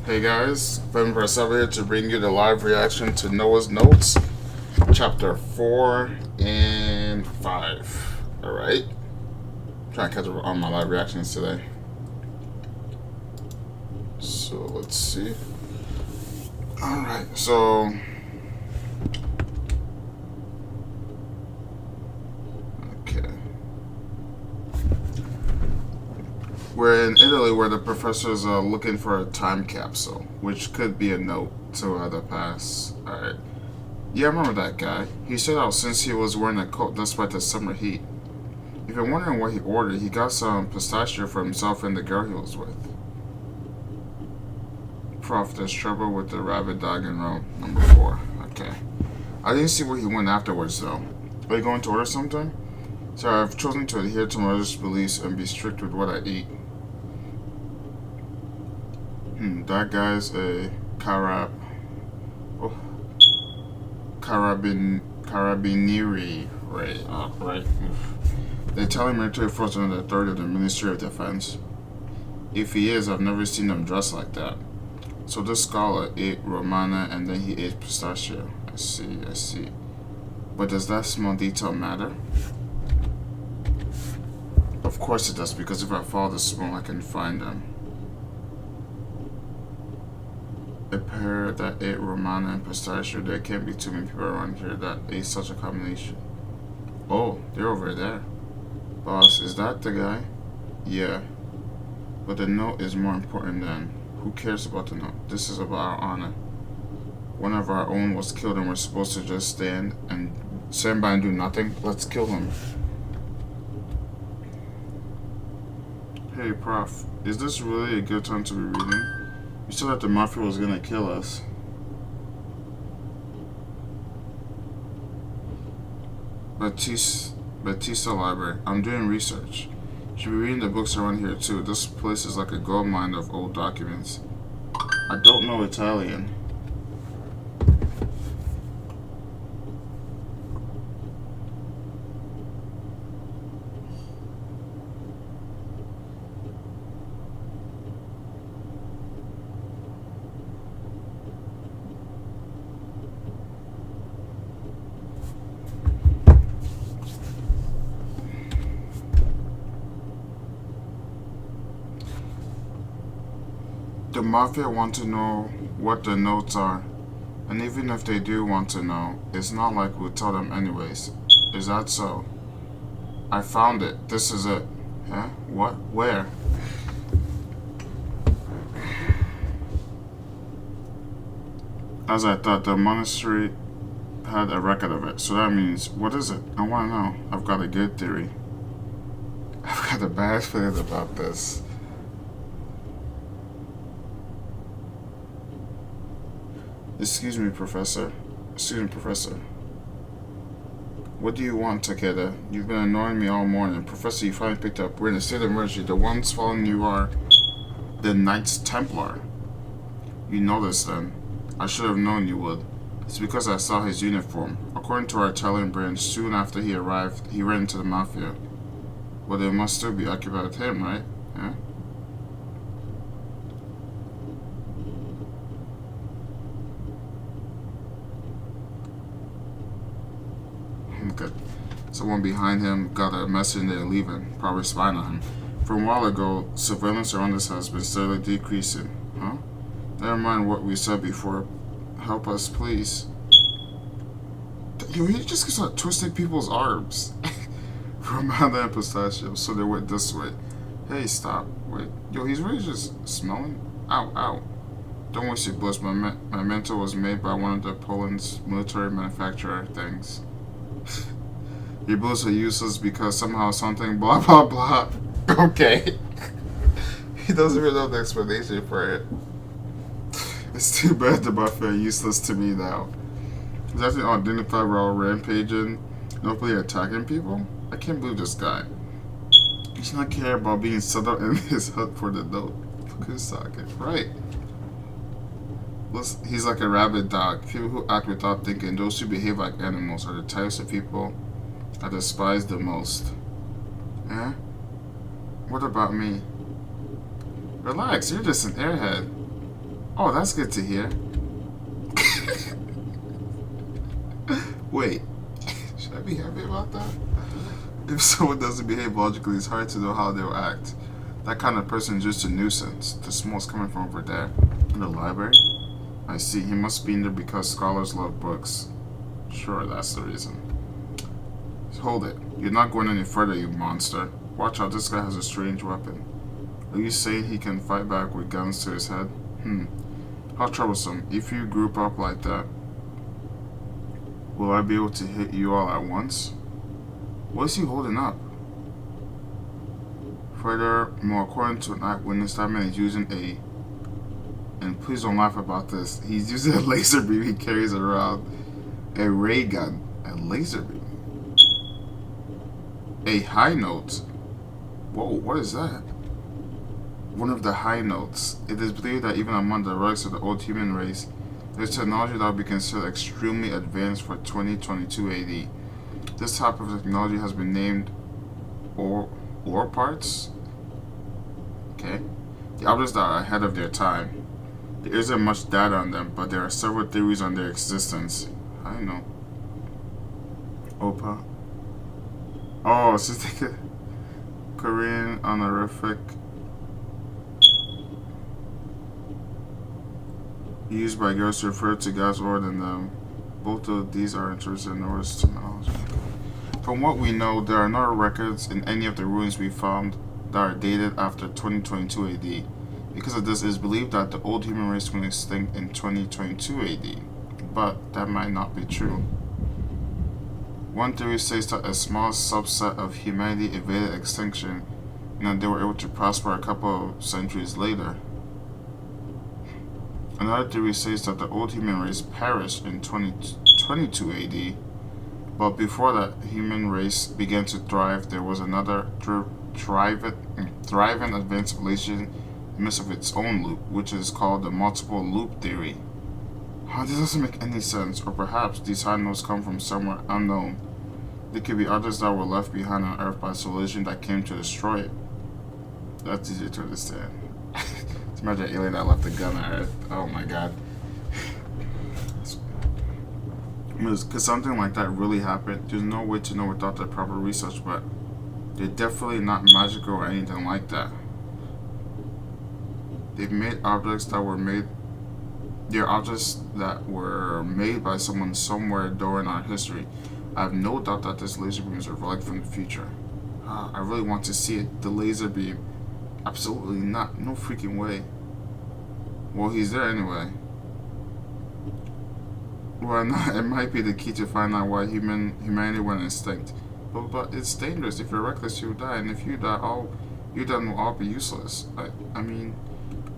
Hey guys, Femme Press here to bring you the live reaction to Noah's Notes, chapter 4 and 5. Alright? Trying to catch up on my live reactions today. So let's see. Alright, so. Okay. We're in Italy where the professors are looking for a time capsule, which could be a note to the past. Alright. Yeah, I remember that guy. He stayed out since he was wearing a coat despite the summer heat. If you're wondering what he ordered, he got some pistachio for himself and the girl he was with. Prof, there's trouble with the rabid dog in row number 4. Okay. I didn't see where he went afterwards, though. Are you going to order something? Sorry, I've chosen to adhere to my religious beliefs and be strict with what I eat. That guy's a carabinieri, right? Right. The Italian military force under the authority of the Ministry of Defense. If he is, I've never seen him dressed like that. So this scholar ate Romana and then he ate pistachio. I see. But does that small detail matter? Of course it does, because if I follow the smell, I can find them. A pair that ate Romana and pistachio, there can't be too many people around here that ate such a combination. Oh, they're over there. Boss, is that the guy? Yeah. But the note is more important than... Who cares about the note? This is about our honor. One of our own was killed and we're supposed to just stand by and do nothing? Let's kill him. Hey, Prof, is this really a good time to be reading? You said that the Mafia was gonna kill us. Batista Library. I'm doing research. Should be reading the books around here too. This place is like a gold mine of old documents. I don't know Italian. The Mafia want to know what the notes are, and even if they do want to know, it's not like we'll tell them anyways. Is that so? I found it. This is it. Huh? What? Where? As I thought, the monastery had a record of it, so that means, what is it? I want to know. I've got a good theory. I've got a bad feeling about this. Excuse me, Professor. What do you want, Takeda? You've been annoying me all morning. Professor, you finally picked up. We're in a state of emergency. The ones following you are the Knights Templar. You know this then. I should have known you would. It's because I saw his uniform. According to our Italian branch, soon after he arrived, he ran into the Mafia. Well, they must still be occupied with him, right? Yeah? Good. Someone behind him got a message and they're leaving, probably spying on him. From a while ago, surveillance around us has been steadily decreasing. Huh? Never mind what we said before. Help us, please. Yo, he just start twisting people's arms. Romana and pistachio, so they went this way. Hey, stop. Wait. Yo, he's really just smelling? Ow. Don't waste your bullets. My mentor was made by one of the Poland's military manufacturer things. Your bullets are useless because somehow something blah blah blah. Okay. He doesn't even know the explanation for it. It's too bad the Mafia are useless to me now. Is that the unidentified while rampaging and openly attacking people? I can't believe this guy. He does not care about being set up in his hut for the note. Look at his socket. Right. He's like a rabid dog. People who act without thinking, those who behave like animals, are the types of people I despise the most. Eh? What about me? Relax, you're just an airhead. Oh, that's good to hear. Wait, should I be happy about that? If someone doesn't behave logically, it's hard to know how they'll act. That kind of person is just a nuisance. The smoke's coming from over there. In the library? I see. He must be in there because scholars love books. Sure, that's the reason. Hold it. You're not going any further, you monster. Watch out, this guy has a strange weapon. Are you saying he can fight back with guns to his head? How troublesome. If you group up like that, will I be able to hit you all at once? What is he holding up? Furthermore, according to an eyewitness, that man is using a... And please don't laugh about this. He's using a laser beam he carries around. A ray gun. A laser beam. A high note. Whoa, what is that? One of the high notes. It is believed that even among the relics of the old human race, there's technology that would be considered extremely advanced for 2022 AD. This type of technology has been named ore parts. Okay. The objects that are ahead of their time. There isn't much data on them, but there are several theories on their existence. I know. Opa. Oh, so it's like a Korean honorific used by girls to refer to guys older than them. Both of these are interested in Norse technology. From what we know, there are no records in any of the ruins we found that are dated after 2022 AD. Because of this, it is believed that the old human race went extinct in 2022 AD. But that might not be true. One theory says that a small subset of humanity evaded extinction and that they were able to prosper a couple of centuries later. Another theory says that the old human race perished in 2022 AD, but before that human race began to thrive, there was another thriving advanced civilization in the midst of its own loop, which is called the multiple loop theory. This doesn't make any sense, or perhaps these high notes come from somewhere unknown. There could be others that were left behind on Earth by a civilization that came to destroy it. That's easy to understand. Imagine an alien that left a gun on Earth. Oh my god. Because something like that really happened, there's no way to know without the proper research, but they're definitely not magical or anything like that. They've made objects that were made... They're objects that were made by someone somewhere during our history. I have no doubt that this laser beam is a relic from the future. I really want to see it. The laser beam. Absolutely not. No freaking way. Well, he's there anyway. Well, no, it might be the key to find out why humanity went extinct. But it's dangerous. If you're reckless, you'll die. And if you die, you then will all be useless. I mean,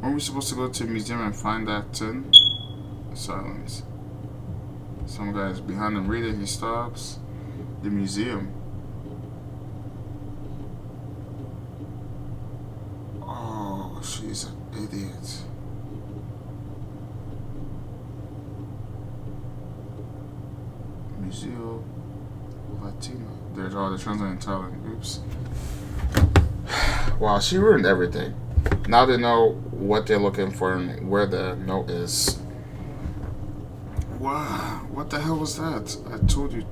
weren't we supposed to go to a museum and find that tin? Silence. Some guy's behind him reading. He stops. The museum. Oh, she's an idiot. Museo Latina. There's all the translating talent. Oops. Wow, she ruined everything. Now they know what they're looking for and where the note is. Wow, what the hell was that? I told you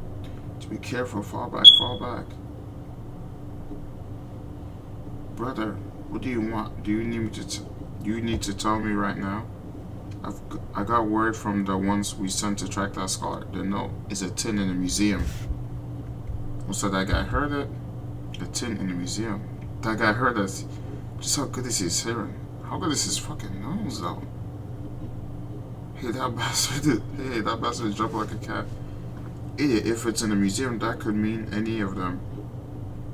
to be careful. Fall back, fall back. Brother, what do you want? Do you need me to you need to tell me right now? I got word from the ones we sent to track that scholar. The note is a tin in the museum. So that guy heard it. The tin in the museum. That guy heard us. Just how good is his hearing? How good is his fucking nose, though? Hey, that bastard jumped like a cat. Idiot, if it's in the museum, that could mean any of them.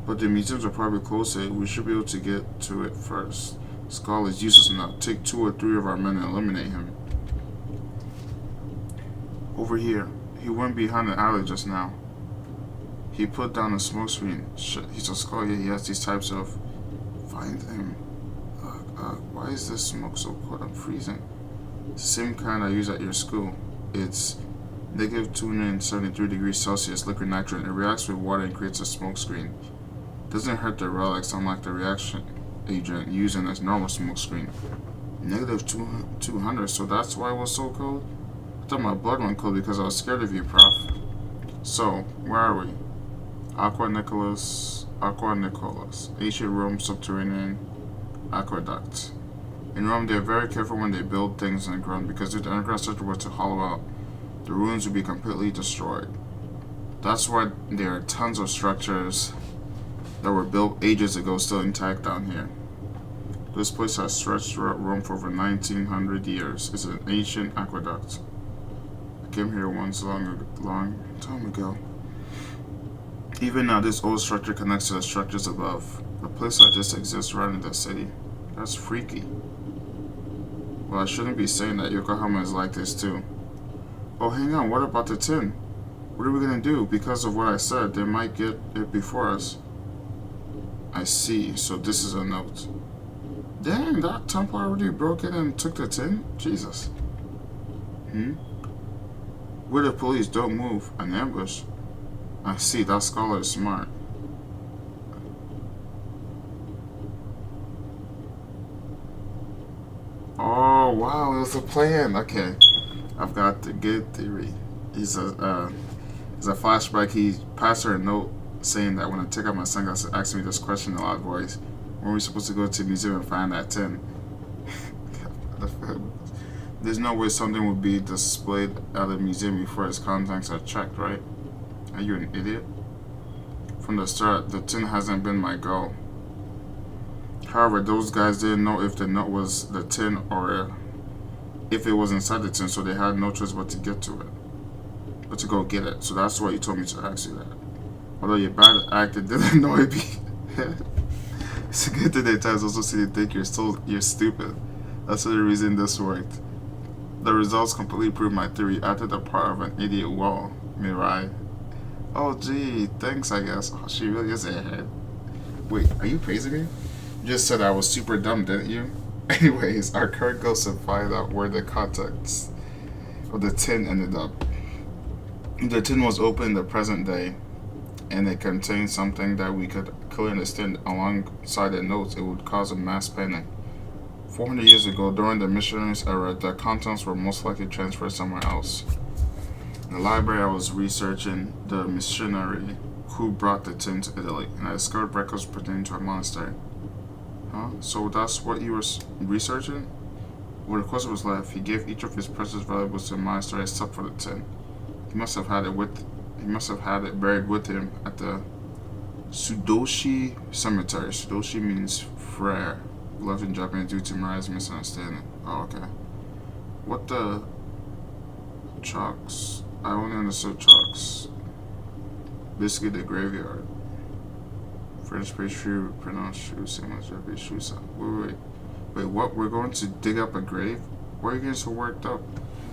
But the museums are probably closer. We should be able to get to it first. Skull is useless now. Take 2 or 3 of our men and eliminate him. Over here. He went behind the alley just now. He put down a smoke screen. Shit, he's a skull. Yeah, he has these types of... Find him. Why is this smoke so cold? I'm freezing. It's the same kind I use at your school. It's negative 273 degrees Celsius liquid nitrogen. It reacts with water and creates a smoke screen. Doesn't hurt the relics, unlike the reaction agent using as normal smoke screen. Negative 200, so that's why it was so cold? I thought my blood went cold because I was scared of you, Prof. So, where are we? Aqua Nicolas, ancient Rome subterranean aqueduct. In Rome, they are very careful when they build things in the ground because if the underground structure were to hollow out, the ruins would be completely destroyed. That's why there are tons of structures that were built ages ago still intact down here. This place has stretched throughout Rome for over 1900 years. It's an ancient aqueduct. I came here once long time ago. Even now, this old structure connects to the structures above. A place like this exists right in the city. That's freaky. Well, I shouldn't be saying that. Yokohama is like this too. Oh, hang on. What about the tin? What are we gonna do? Because of what I said, they might get it before us. I see. So this is a note. Dang, that Templar already broke in and took the tin? Jesus. We're the police. Don't move. An ambush. I see. That scholar is smart. Oh, wow. It was a plan. Okay. I've got the good theory. It's a flashback. He passed her a note saying that when I take out my sunglasses, ask me this question in a loud voice. When are we supposed to go to the museum and find that tin? There's no way something would be displayed at a museum before its contents are checked, right? Are you an idiot? From the start, the tin hasn't been my goal. However, those guys didn't know if the note was the tin or if it was inside the tin, so they had no choice but to get to it. But to go get it. So that's why you told me to ask you that. Although you're bad at acting, didn't annoy me. It's a good thing they times also see you think you're stupid. That's the reason this worked. The results completely prove my theory. I did the part of an idiot wall, Mirai. Oh gee, thanks I guess. Oh, she really is ahead. Wait, are you praising me? You just said I was super dumb, didn't you? Anyways, our current goal is to find out where the contents of the tin ended up. The tin was open in the present day, and it contained something that we could clearly understand. Alongside the notes, it would cause a mass panic. 400 years ago, during the missionaries' era, the contents were most likely transferred somewhere else. In the library, I was researching the missionary who brought the tin to Italy, and I discovered records pertaining to a monastery. Huh? So that's what you were researching? When the question was left, he gave each of his precious valuables to the monastery except for the tin. He must have had it buried with him at the Sudoshi Cemetery. Sudoshi means frere, left in Japan due to Mirai's misunderstanding. Oh, okay. What the chalks? I only understood chalks. Basically the graveyard. French pastry pronounced shoe, same as Japanese shoe sound. Wait, what? We're going to dig up a grave? Why are you getting so worked up?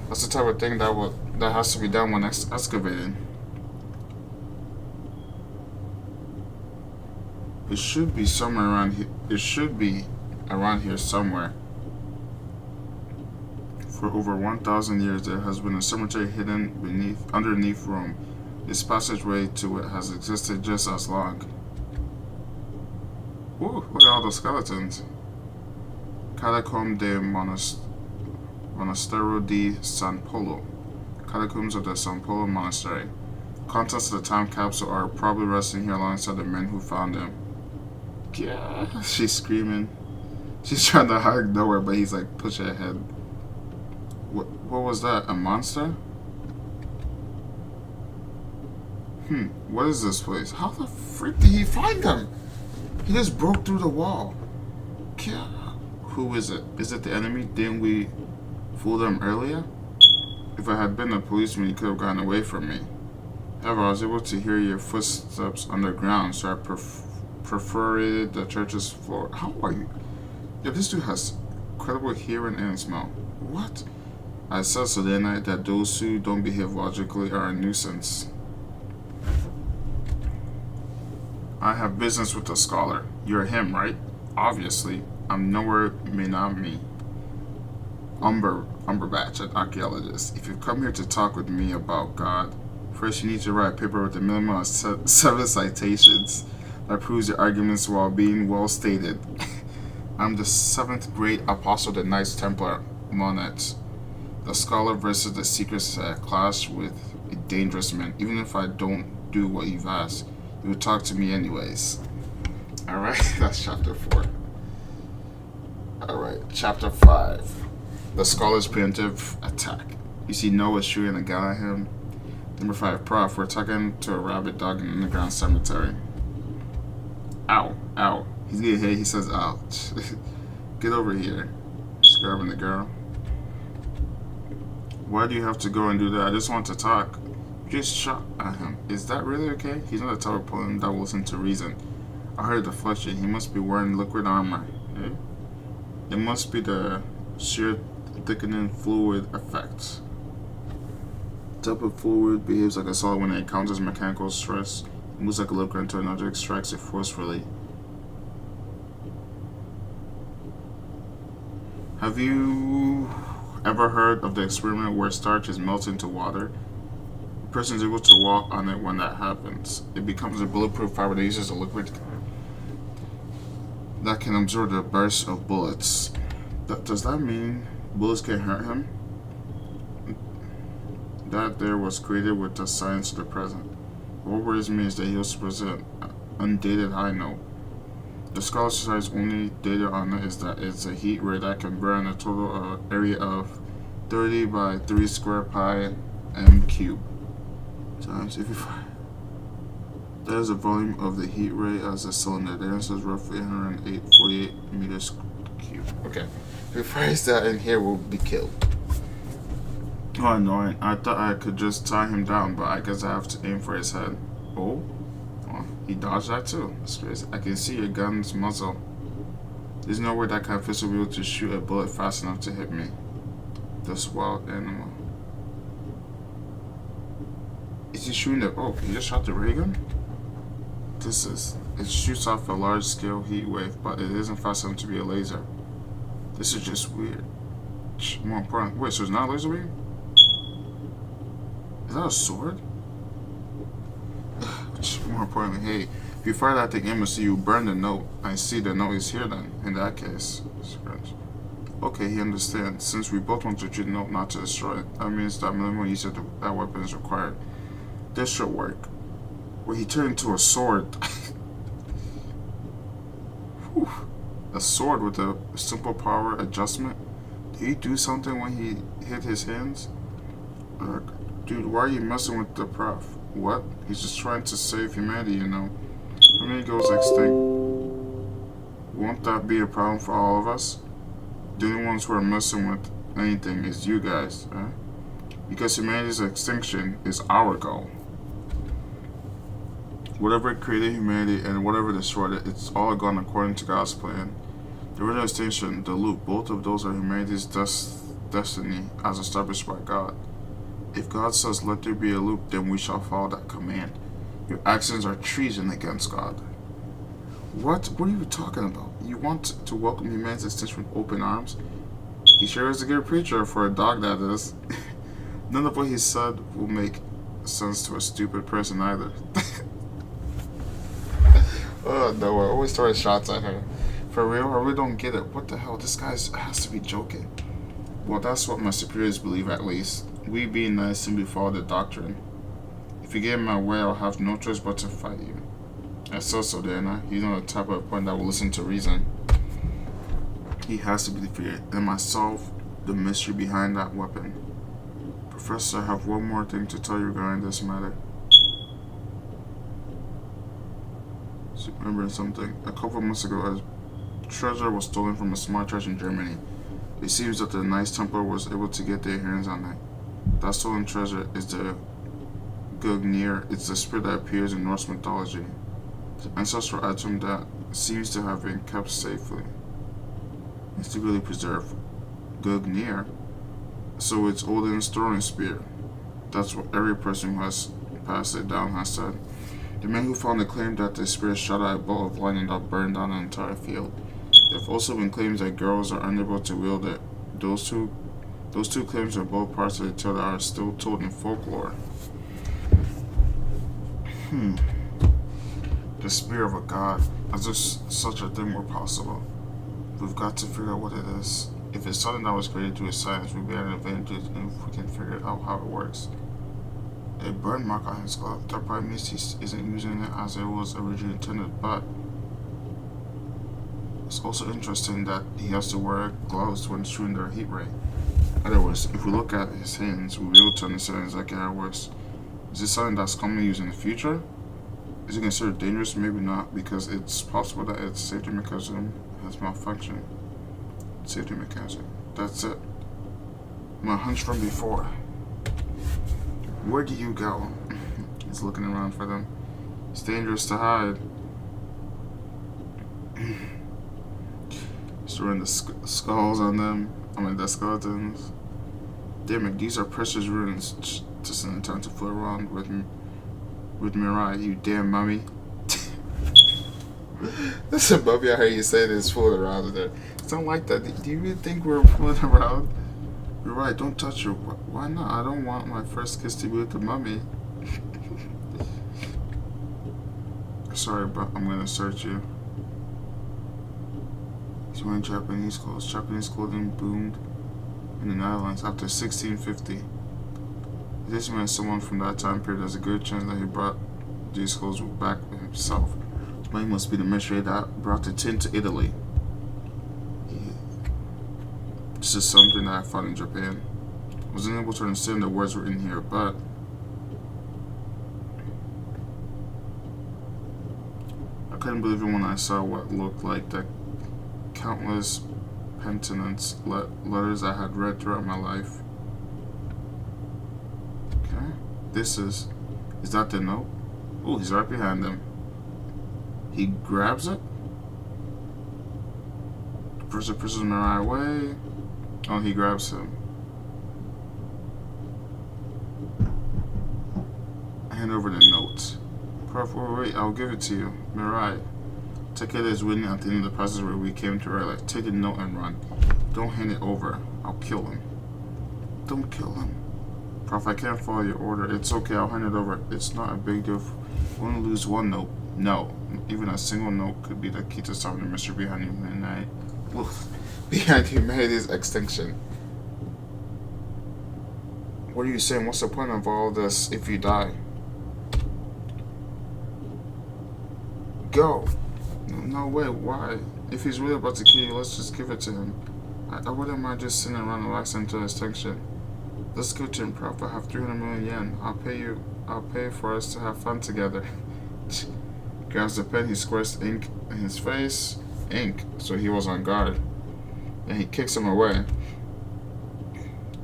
That's the type of thing that has to be done when excavating. It should be somewhere around here. It should be around here somewhere. For over 1,000 years, there has been a cemetery hidden underneath Rome. This passageway to it has existed just as long. Ooh, look at all the skeletons. Catacombe de Monastero di San Polo. Catacombs of the San Polo Monastery. Contents of the time capsule are probably resting here alongside the men who found them. Yeah, she's screaming. She's trying to hide nowhere, but he's like pushing ahead. What was that? A monster? What is this place? How the frick did he find them? He just broke through the wall. Yeah. Who is it? Is it the enemy? Didn't we fool them earlier? If I had been a policeman, you could have gotten away from me. However, I was able to hear your footsteps underground, so I perforated the church's floor. How are you? Yeah, this dude has incredible hearing and smell. What? I said so the night that those who don't behave logically are a nuisance. I have business with the scholar. You're him, right? Obviously. I'm nowhere Minami. Umberbatch, an archaeologist. If you've come here to talk with me about God, first you need to write a paper with a minimum of 7 citations that proves your arguments while being well stated. I'm the 7th grade apostle of the Knights Templar Monets. The scholar versus the secret clash with a dangerous man. Even if I don't do what you've asked, you will talk to me anyways. Alright, that's chapter 4. Alright, chapter 5. The scholar's preemptive attack. You see Noah shooting a gun at him. Number 5, Prof. We're talking to a rabid dog in an underground cemetery. Ow, ow. He's getting hit, he says ouch. Get over here. Just grabbing the girl. Why do you have to go and do that? I just want to talk. You just shot at him. Is that really okay? He's not a type of opponent that will listen to reason. I heard the flesh. He must be wearing liquid armor. Eh? It must be the sheer thickening fluid effect. The type of fluid behaves like a solid when it encounters mechanical stress. It moves like a liquid until an object strikes it forcefully. Have you ever heard of the experiment where starch is melted into water? A person is able to walk on it when that happens. It becomes a bulletproof fiber that uses a liquid that can absorb the burst of bullets. Does that mean bullets can hurt him? That there was created with the science of the present. What worries me is that he also presents an undated high note. The Scholar Society's only data on it is that it's a heat ray that can burn a total area of 30 by 3 square pi m cube times 55. That is the volume of the heat ray as a cylinder. The answer is roughly 108.48 meters cubed. Okay, if we phrase that in here, we'll be killed. Oh, annoying. I thought I could just tie him down, but I guess I have to aim for his head. Oh? Well, he dodged that too. That's crazy. I can see your gun's muzzle. There's no way that kind of fist will be able to shoot a bullet fast enough to hit me. This wild animal. Is he shooting the... Oh, he just shot the ray gun? It shoots off a large scale heat wave, but it isn't fast enough to be a laser. This is just weird. More important. Wait, so it's not a laser beam? Is that a sword? More importantly, hey, if you fire that thing aimlessly, you burn the note. I see the note is here then, in that case. Okay, he understands. Since we both want to treat the note, not to destroy it, that means that minimal use of that weapon is required. This should work. Well, he turned into a sword. A sword with a simple power adjustment? Did he do something when he hit his hands? Dude, why are you messing with the prof? What? He's just trying to save humanity, you know. How many goes extinct? Won't that be a problem for all of us? The only ones who are messing with anything is you guys, eh? Because humanity's extinction is our goal. Whatever created humanity and whatever destroyed it, it's all gone according to God's plan. The original extinction, the loop, both of those are humanity's destiny as established by God. If God says let there be a loop, then we shall follow that command. Your actions are treason against God. What? What are you talking about? You want to welcome humanity's extinction with open arms? He sure is a good preacher for a dog, that is. None of what he said will make sense to a stupid person either. Oh no, I always throwing shots at her. For real, I really don't get it. What the hell? This guy has to be joking. Well, that's what my superiors believe, at least. We be nice and we follow the doctrine. If you get in my way, I'll have no choice but to fight you. I saw so, didn't I? He's not the type of opponent that will listen to reason. He has to be defeated. And I solve the mystery behind that weapon. Professor, I have one more thing to tell you regarding this matter. So, remembering something. A couple of months ago, a treasure was stolen from a small church in Germany. It seems that the Knights Templar was able to get their hands on it. That stolen treasure is the Gungnir. It's the spirit that appears in Norse mythology. The ancestral item that seems to have been kept safely. It's to really preserve. Gungnir. So it's Odin's throwing spear. That's what every person who has passed it down has said. The men who found it claimed that the spear shot out a bolt of lightning that burned down an entire field. There have also been claims that girls are unable to wield it. Those two claims are both parts of the tale that are still told in folklore. The spear of a god. As if such a thing were possible. We've got to figure out what it is. If it's something that was created through science, we'd be at an advantage if we can figure out how it works. A burn mark on his glove. That probably means he isn't using it as it was originally intended, but it's also interesting that he has to wear gloves when shooting their heat ray. In other words, if we look at his hands, we'll be able to understand exactly how it works. Is this something that's commonly used in the future? Is it considered dangerous? Maybe not, because it's possible that its safety mechanism has malfunctioned. Safety mechanism. That's it. My hunch from before. Where do you go? He's looking around for them. It's dangerous to hide. Storing the skulls on them. The skeletons. Damn it, these are precious ruins. Just in time to fool around with Mirai, you damn mummy. That's a mummy I heard you say this, fooling around with it. It's not like that. Do you really think we're fooling around? You're right, don't touch her. Why not? I don't want my first kiss to be with the mummy. Sorry, but I'm gonna search you. He's wearing Japanese clothes. Japanese clothing boomed in the Netherlands after 1650. This meant someone from that time period has a good chance that he brought these clothes back himself. He must be the missionary that brought the tin to Italy. This is something that I found in Japan. I wasn't able to understand the words written here, but I couldn't believe it when I saw what looked like the countless penitence letters I had read throughout my life. Okay, is that the note? Oh, he's right behind them. He grabs it. Pushes Mirai away. Oh, he grabs him. Hand over the note. Prof, wait, I'll give it to you. Mirai. Takeda is waiting at the end of the passage where we came to earlier. Take the note and run. Don't hand it over. I'll kill him. Don't kill him. Prof, I can't follow your order. It's okay, I'll hand it over. It's not a big deal. We only lose one note. No. Even a single note could be the key to solving the mystery behind humanity's extinction. What are you saying? What's the point of all this if you die? Go. No way, why? If he's really about to kill you, let's just give it to him. I wouldn't mind just sitting around and relaxing until extinction. Let's go to him, Prof. I have 300 million yen. I'll pay for us to have fun together. Grabs the pen, he squirts ink in his face. Ink, so he was on guard. Then he kicks him away.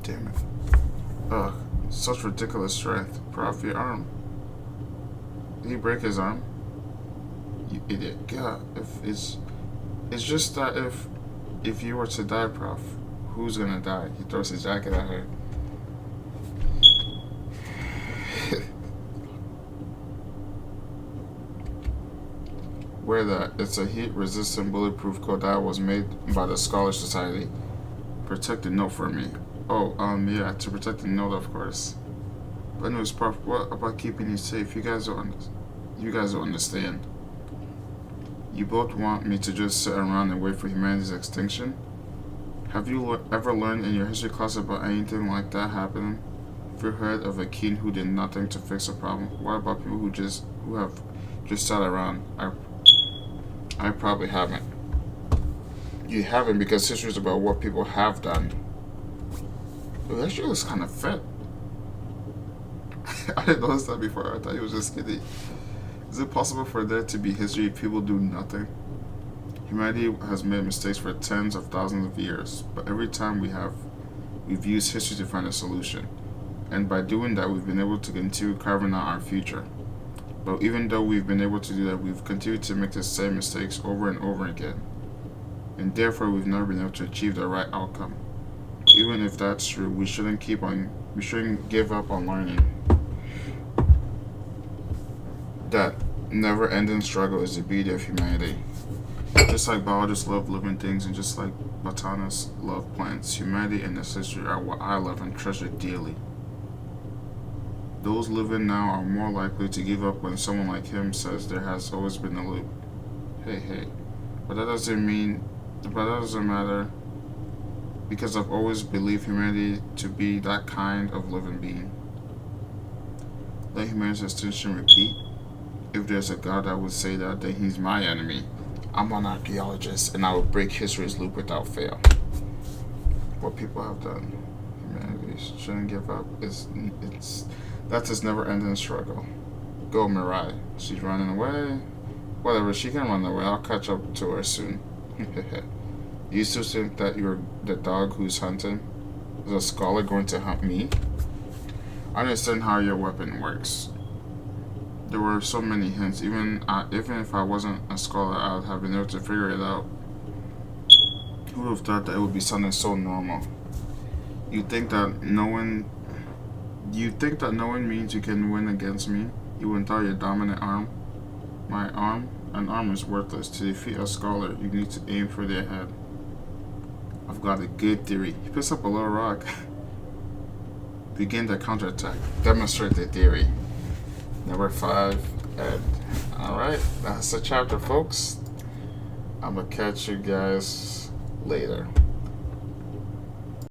Damn it. Ugh, such ridiculous strength. Prof, your arm. Did he break his arm? You idiot. God, it's just that if you were to die, Prof, who's gonna die? He throws his jacket at her. Wear that. It's a heat-resistant bulletproof coat that was made by the Scholar Society. Protect the note for me. Oh, yeah, to protect the note, of course. But anyways, Prof, what about keeping you safe? You guys don't understand. You both want me to just sit around and wait for humanity's extinction? Have you ever learned in your history class about anything like that happening? Have you heard of a king who did nothing to fix a problem? What about people who have just sat around? I probably haven't. You haven't because history is about what people have done. But that shit was kind of fit. I didn't notice that before. I thought he was just skinny. Is it possible for there to be history if people do nothing? Humanity has made mistakes for tens of thousands of years, but every time we've used history to find a solution. And by doing that, we've been able to continue carving out our future. But even though we've been able to do that, we've continued to make the same mistakes over and over again. And therefore, we've never been able to achieve the right outcome. Even if that's true, we shouldn't give up on learning. That never-ending struggle is the beauty of humanity. Just like biologists love living things, and just like botanists love plants, humanity and its history are what I love and treasure dearly. Those living now are more likely to give up when someone like him says there has always been a loop. Hey, but that doesn't mean But that doesn't matter, because I've always believed humanity to be that kind of living being. Let humanity's extinction repeat. If there's a God that would say that, then he's my enemy. I'm an archaeologist, and I will break history's loop without fail. What people have done, humanity shouldn't give up. That's its never-ending struggle. Go, Mirai. She's running away. Whatever, she can run away. I'll catch up to her soon. You still think that you're the dog who's hunting? Is a scholar going to hunt me? I understand how your weapon works. There were so many hints. Even if I wasn't a scholar, I would have been able to figure it out. Who would have thought that it would be something so normal? You think that knowing means you can win against me? You without your dominant arm? My arm? An arm is worthless. To defeat a scholar, you need to aim for their head. I've got a good theory. He picks up a little rock. Begin the counterattack. Demonstrate the theory. Number 5. And alright, that's the chapter, folks. I'm gonna catch you guys later.